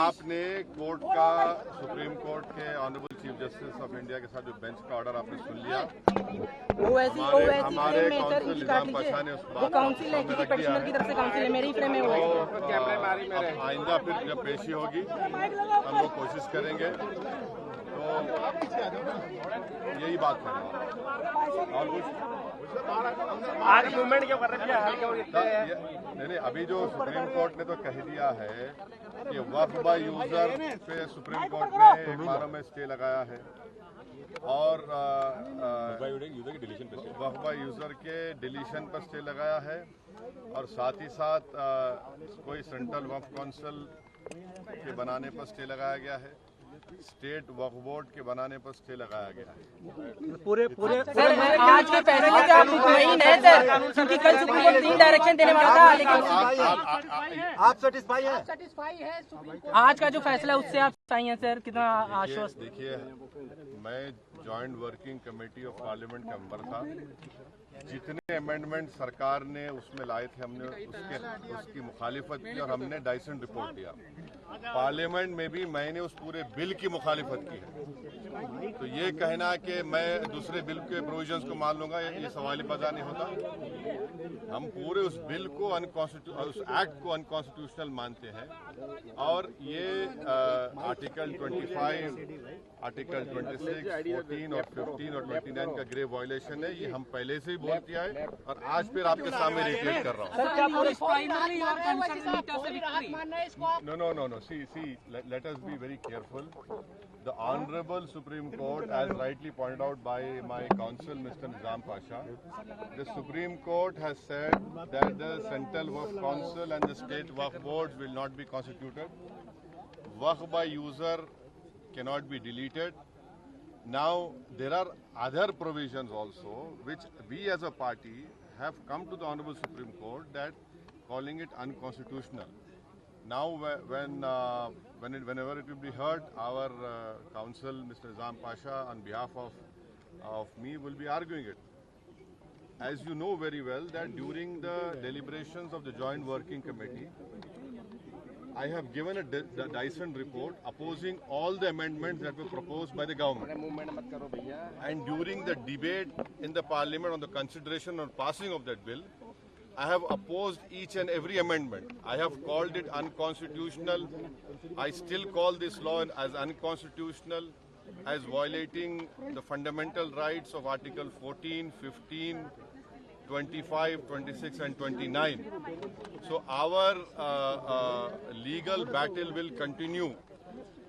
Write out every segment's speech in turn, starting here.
आपने कोर्ट का, supreme court के honourable chief justice of India के साथ जो बेंच का ऑर्डर आपने सुन लिया, हमारे काउंसिल निजाम पाशा ने उस बात काउंसिल है कि पेटिशनर की तरफ से काउंसिल है, मेरी फ्रेम में हुआ है। आइंदा फिर जब पेशी होगी हम लोग कोशिश करेंगे, तो यही बात है। और कुछ आज मूवमेंट क्यों कर रहे हैं? नहीं, अभी जो सुप्रीम कोर्ट ने तो कह दिया है कि वक्फ बाय यूजर पे सुप्रीम कोर्ट ने एक बार में स्टे लगाया है, और वक्फ बाय यूजर के डिलीशन पर स्टे लगाया है, और साथ ही साथ कोई सेंट्रल वक्फ काउंसिल के बनाने पर स्टे लगाया गया है, स्टेट वक्फ बोर्ड के बनाने पर स्टे लगाया गया है। पूरे सर, आज के फैसले से आप मुतमईन हैं सर, क्योंकि कल सुप्रीम कोर्ट 3 डायरेक्शन देने वाला था, लेकिन आप सेटिस्फाई हैं? आज का जो फैसला है उससे आप सही हैं सर? कितना आश्वस्त? देखिए, मैं joint working committee of parliament का मेंबर था। जितने अमेंडमेंट सरकार ने उसमें लाए थे, हमने उसकी मुखालिफत की और हमने डाइसेंट रिपोर्ट दिया। पार्लियामेंट में भी मैंने उस पूरे बिल की मुखालिफत की है। तो ये कहना कि मैं दूसरे बिल के प्रोविजंस को मान लूंगा, ये सवाल पैदा नहीं होता। हम पूरे उस बिल को उस एक्ट को अनकॉन्स्टिट्यूशनल मानते हैं, और ये आर्टिकल 25, आर्टिकल 26, 14 और 15 और 29 का ग्रेव वायलेशन है। ये हम पहले से ही बोल दिया है, और आज फिर आपके सामने रिपीट कर रहा हूँ। No. See, let us be very careful. The Honorable Supreme Court, as rightly pointed out by my counsel, Mr. Nizam Pasha, the Supreme Court has said that the Central Waqf Council and the State Waqf Boards will not be constituted. Waqf by user cannot be deleted. Now, there are other provisions also, which we as a party have come to the Honorable Supreme Court that calling it unconstitutional. Now, whenever it will be heard, our counsel, Mr. Nizam Pasha, on behalf of me, will be arguing it. As you know very well, that during the deliberations of the Joint Working Committee, I have given a Dyson report opposing all the amendments that were proposed by the government. And during the debate in the Parliament on the consideration or passing of that bill, I have opposed each and every amendment. I have called it unconstitutional. I still call this law as unconstitutional, as violating the fundamental rights of Article 14, 15, 25, 26 and 29. So our legal battle will continue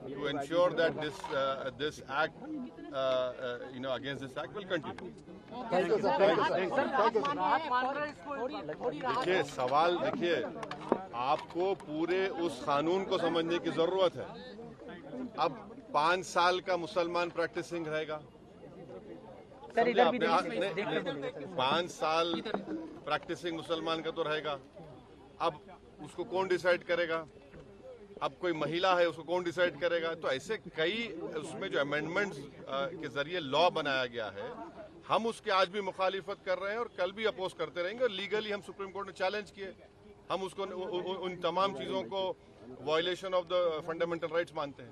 to ensure that this act, against this act will continue. देखिए, सवाल देखिए, आपको पूरे उस कानून को समझने की जरूरत है। अब 5 साल का मुसलमान प्रैक्टिसिंग रहेगा, 5 साल प्रैक्टिसिंग मुसलमान का तो रहेगा। अब उसको कौन डिसाइड करेगा? अब कोई महिला है, उसको कौन डिसाइड करेगा? तो ऐसे कई उसमें जो अमेंडमेंट्स के जरिए लॉ बनाया गया है, हम उसके आज भी मुखालिफत कर रहे हैं और कल भी अपोज करते रहेंगे। और लीगली हम सुप्रीम कोर्ट ने चैलेंज किए, हम उसको उन तमाम चीज़ों को violation of the fundamental rights मानते हैं।